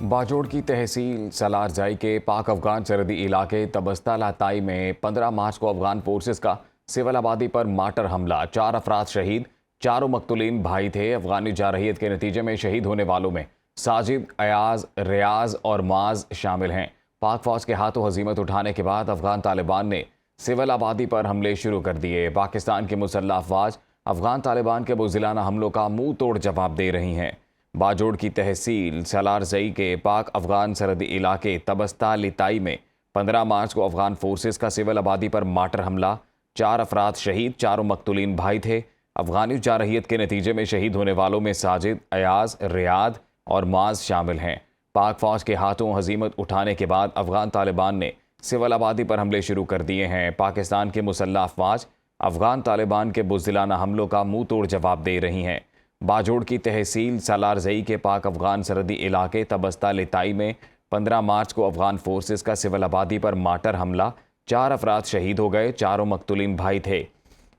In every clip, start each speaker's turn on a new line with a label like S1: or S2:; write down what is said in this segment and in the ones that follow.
S1: باجوڑ کی تحصیل سالارزئی کے پاک افغان سرحدی علاقے تبستہ لاتائی میں 15 مارچ کو افغان فورسز کا سول آبادی پر مارٹر حملہ، 4 افراد شہید، چاروں مقتولین بھائی تھے۔ افغانی جارحیت کے نتیجے میں شہید ہونے والوں میں ساجد، ایاز، ریاض اور معاذ شامل ہیں۔ پاک فوج کے ہاتھوں ہزیمت اٹھانے کے بعد افغان طالبان نے سول آبادی پر حملے شروع کر دیے۔ پاکستان کی مسلح افواج افغان طالبان کے بزدلانہ حملوں کا منہ توڑ جواب دے رہی ہیں۔ باجوڑ کی تحصیل سالارزئی کے پاک افغان سرحدی علاقے تبستہ لتائی میں 15 مارچ کو افغان فورسز کا سول آبادی پر مارٹر حملہ، 4 افراد شہید، چاروں مقتولین بھائی تھے۔ افغانی جارحیت کے نتیجے میں شہید ہونے والوں میں ساجد، ایاز، ریاض اور معاذ شامل ہیں۔ پاک فوج کے ہاتھوں ہزیمت اٹھانے کے بعد افغان طالبان نے سول آبادی پر حملے شروع کر دیے ہیں۔ پاکستان کی مسلح افواج افغان طالبان کے بزدلانہ حملوں کا منہ توڑ جواب دے رہی ہیں۔ باجوڑ کی تحصیل سالارزئی کے پاک افغان سرحدی علاقے تبستہ لتائی میں 15 مارچ کو افغان فورسز کا سول آبادی پر مارٹر حملہ، 4 افراد شہید ہو گئے، چاروں مقتولین بھائی تھے۔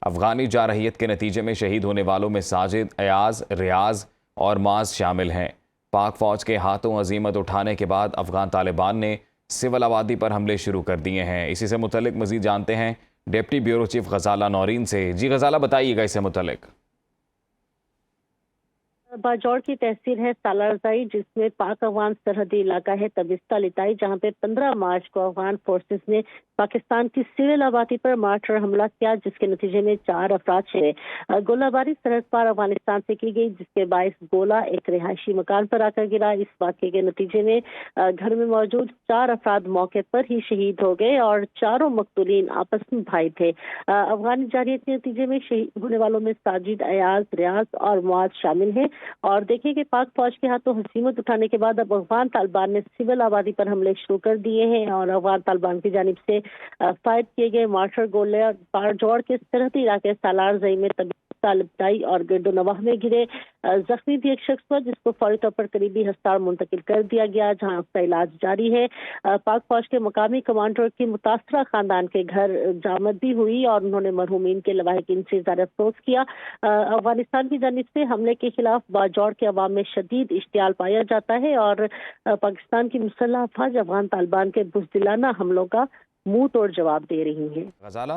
S1: افغانی جارحیت کے نتیجے میں شہید ہونے والوں میں ساجد، ایاز، ریاض اور معاذ شامل ہیں۔ پاک فوج کے ہاتھوں ہزیمت اٹھانے کے بعد افغان طالبان نے سول آبادی پر حملے شروع کر دیے ہیں۔ اسی سے متعلق مزید جانتے ہیں deputy bureau chief Ghazala Noreen سے۔ جی غزالہ، بتائیے گا اس سے متعلق۔
S2: باجوڑ کی تحصیل ہے سالارزئی، جس میں پاک افغان سرحدی علاقہ ہے تبستہ لتائی، جہاں پہ 15 مارچ کو افغان فورسز نے پاکستان کی سول آبادی پر مارٹر حملہ کیا، جس کے نتیجے میں 4 افراد شہید۔ گولہ باری سرحد پار افغانستان سے کی گئی، جس کے باعث گولہ ایک رہائشی مکان پر آ کر گرا۔ اس واقعے کے نتیجے میں گھر میں موجود 4 افراد موقع پر ہی شہید ہو گئے اور چاروں مقتولین آپس میں بھائی تھے۔ افغانی جارحیت کے نتیجے میں شہید ہونے والوں میں ساجد، ایاز، ریاض اور معاذ شامل ہیں۔ اور دیکھیں کہ پاک فوج کے ہاتھوں ہزیمت اٹھانے کے بعد اب افغان طالبان نے سول آبادی پر حملے شروع کر دیے ہیں اور افغان طالبان کی جانب سے فائر کیے گئے مارٹر گولے باجوڑ کے سرحدی علاقے سالارزئی میں لتائی اور گرد و نواح میں گرے۔ زخمی بھی ایک شخص ہوا، جس کو فوری طور پر قریبی ہسپتال منتقل کر دیا گیا، جہاں اس کا علاج جاری ہے۔ پاک فوج کے مقامی کمانڈر کی متاثرہ خاندان کے گھر جامد بھی ہوئی اور انہوں نے مرحومین کے لواحقین سے اظہار افسوس کیا۔ افغانستان کی جانب سے حملے کے خلاف باجوڑ کے عوام میں شدید اشتعال پایا جاتا ہے اور پاکستان کی مسلح افواج افغان طالبان کے بزدلانہ حملوں کا منہ توڑ جواب دے رہی ہیں۔
S1: غزالہ،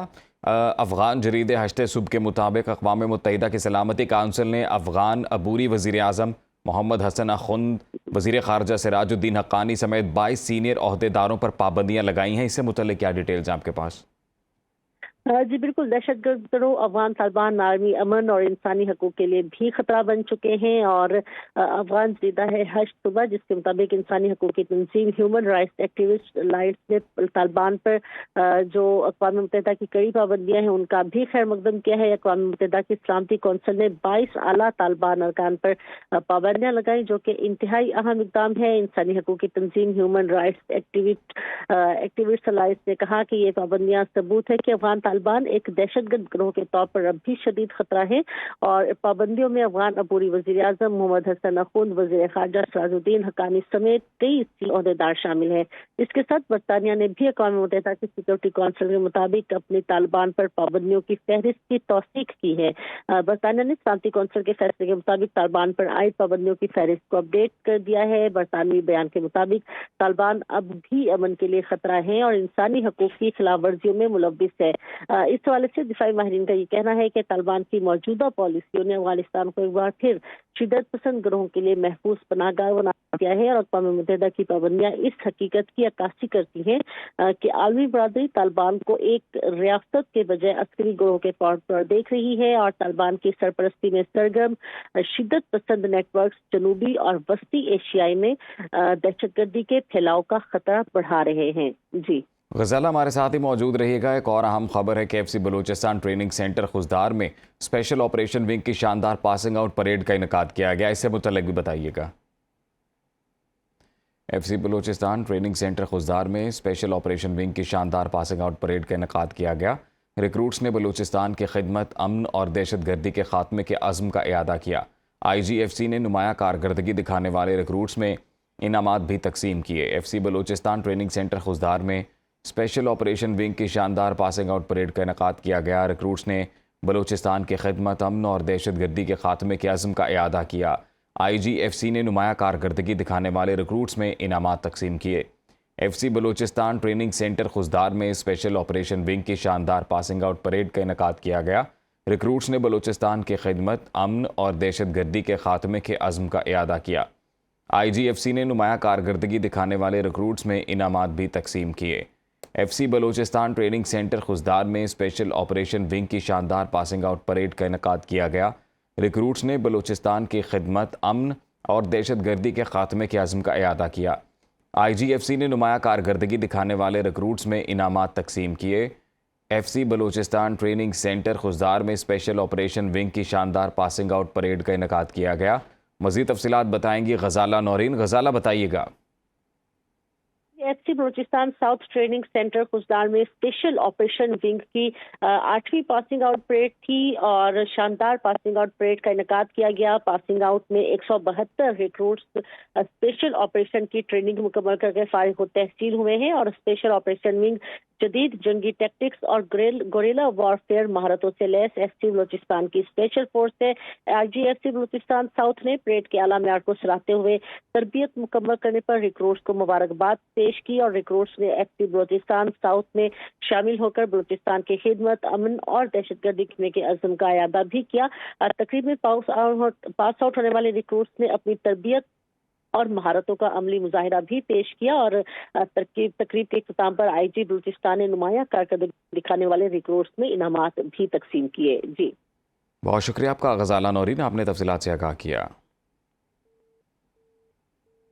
S1: افغان جریدے ہشت صبح کے مطابق اقوام متحدہ کی سلامتی کونسل نے افغان عبوری وزیر اعظم محمد حسن اخند، وزیر خارجہ سراج الدین حقانی سمیت 22 سینئر عہدیداروں پر پابندیاں لگائی ہیں۔ اس سے متعلق کیا ڈیٹیلز ہیں آپ کے پاس؟
S2: جی بالکل، دہشت گرد گروہ افغان طالبان عالمی امن اور انسانی حقوق کے لیے بھی خطرہ بن چکے ہیں اور افغان جریدہ ہے ہشت صبح، جس کے مطابق انسانی حقوق کی تنظیم ہیومن رائٹس ایکٹیوسٹ لائٹس نے طالبان پر جو اقوام متحدہ کی کئی پابندیاں ہیں ان کا بھی خیر مقدم کیا ہے۔ اقوام متحدہ کی سلامتی کونسل نے 22 اعلیٰ طالبان ارکان پر پابندیاں لگائیں، جو کہ انتہائی اہم اقدام ہے۔ انسانی حقوق کی تنظیم ہیومن رائٹس ایکٹیوسٹ لائٹس نے کہا کہ یہ پابندیاں ثبوت ہے کہ افغان طالبان ایک دہشت گرد گروہ کے طور پر اب بھی شدید خطرہ ہے اور پابندیوں میں افغان عبوری وزیر اعظم محمد حسن اخند، وزیر خارجہ سراج الدین حقانی سمیت 23 عہدیدار شامل ہیں۔ اس کے ساتھ برطانیہ نے بھی اقوام متحدہ کی سیکورٹی کونسل کے مطابق اپنی طالبان پر پابندیوں کی فہرست کی توثیق کی ہے۔ برطانیہ نے سلامتی کونسل کے فیصلے کے مطابق طالبان پر عائد پابندیوں کی فہرست کو اپڈیٹ کر دیا ہے۔ برطانوی بیان کے مطابق طالبان اب بھی امن کے لیے خطرہ ہیں اور انسانی حقوق کی خلاف ورزیوں میں ملوث ہے۔ اس حوالے سے دفاعی ماہرین کا یہ کہنا ہے کہ طالبان کی موجودہ پالیسیوں نے افغانستان کو ایک بار پھر شدت پسند گروہوں کے لیے محفوظ پناہ گاہ بنا دیا ہے اور اقوام متحدہ کی پابندیاں اس حقیقت کی عکاسی کرتی ہیں کہ عالمی برادری طالبان کو ایک ریاست کے بجائے عسکری گروہ کے طور پر دیکھ رہی ہے اور طالبان کی سرپرستی میں سرگرم شدت پسند نیٹ ورکس جنوبی اور وسطی ایشیائی میں دہشت گردی کے پھیلاؤ کا خطرہ بڑھا رہے ہیں۔ جی
S1: غزالہ، ہمارے ساتھ ہی موجود رہیے گا۔ ایک اور اہم خبر ہے کہ F C Balochistan training centre Khuzdar میں اسپیشل آپریشن ونگ کی شاندار پاسنگ آؤٹ پریڈ کا انعقاد کیا گیا۔ اس سے متعلق بھی بتائیے گا۔ F C Balochistan training centre Khuzdar میں اسپیشل آپریشن ونگ کی شاندار پاسنگ آؤٹ پریڈ کا انعقاد کیا گیا۔ ریکروٹس نے بلوچستان کی خدمت، امن اور دہشت گردی کے خاتمے کے عزم کا اعادہ کیا۔ آئی جی ایف سی نے نمایاں کارکردگی دکھانے والے ریکروٹس میں انعامات بھی تقسیم کیے۔ F C Balochistan training centre Khuzdar میں اسپیشل آپریشن ونگ کی شاندار پاسنگ آؤٹ پریڈ کا انعقاد کیا گیا۔ ریکروٹس نے بلوچستان کی خدمت، امن اور دہشت گردی کے خاتمے کے عزم کا اعادہ کیا۔ IGFC نے نمایاں کارکردگی دکھانے والے ریکروٹس میں انعامات تقسیم کیے۔ FC Balochistan training centre Khuzdar میں اسپیشل آپریشن ونگ کی شاندار پاسنگ آؤٹ پریڈ کا انعقاد کیا گیا۔ ریکروٹس نے بلوچستان کی خدمت، امن اور دہشت گردی کے خاتمے کے عزم کا اعادہ کیا۔ IGFC نے نمایاں کارکردگی دکھانے والے ریکروٹس میں انعامات بھی تقسیم کیے۔ FC Balochistan training centre Khuzdar میں اسپیشل آپریشن ونگ کی شاندار پاسنگ آؤٹ پریڈ کا انعقاد کیا گیا۔ ریکروٹس نے بلوچستان کی خدمت، امن اور دہشت گردی کے خاتمے کے عزم کا اعادہ کیا۔ IGFC نے نمایاں کارکردگی دکھانے والے ریکروٹس میں انعامات تقسیم کیے۔ FC Balochistan training centre Khuzdar میں اسپیشل آپریشن ونگ کی شاندار پاسنگ آؤٹ پریڈ کا انعقاد کیا گیا۔ مزید تفصیلات بتائیں گی غزالہ نورین۔ غزالہ بتائیے گا۔
S2: FC Balochistan south training centre Khuzdar میں اسپیشل آپریشن ونگ کی 8ویں پاسنگ آؤٹ پریڈ تھی اور شاندار پاسنگ آؤٹ پریڈ کا انعقاد کیا گیا۔ پاسنگ آؤٹ میں 172 ریکروٹس اسپیشل آپریشن کی ٹریننگ مکمل کر کے فارغ التحصیل ہوئے ہیں اور اسپیشل آپریشن ونگ جدید جنگی ٹیکٹکس اور گوریلا وارفیئر مہارتوں سے لیس FC بلوچستان کی اسپیشل فورس ہے۔ IGFC بلوچستان ساؤتھ نے پریڈ کے اعلیٰ معیار کو سراہتے ہوئے تربیت مکمل کرنے پر ریکروٹس کو مبارکباد پیش کی اور ریکروٹس نے FC بلوچستان ساؤتھ میں شامل ہو کر بلوچستان کی خدمت، امن اور دہشت گردی کرنے کے عزم کا اعادہ بھی کیا۔ تقریب میں پاس آؤٹ ہونے والے ریکروٹس نے اپنی تربیت اور مہارتوں کا عملی مظاہرہ بھی پیش کیا اور تقریب کے اختتام پر IG بلوچستان نے نمایاں کارکردگی دکھانے والے ریکروٹس میں انعامات بھی تقسیم کیے۔ جی
S1: بہت شکریہ آپ کا غزالہ نورین، آپ نے تفصیلات سے آگاہ کیا۔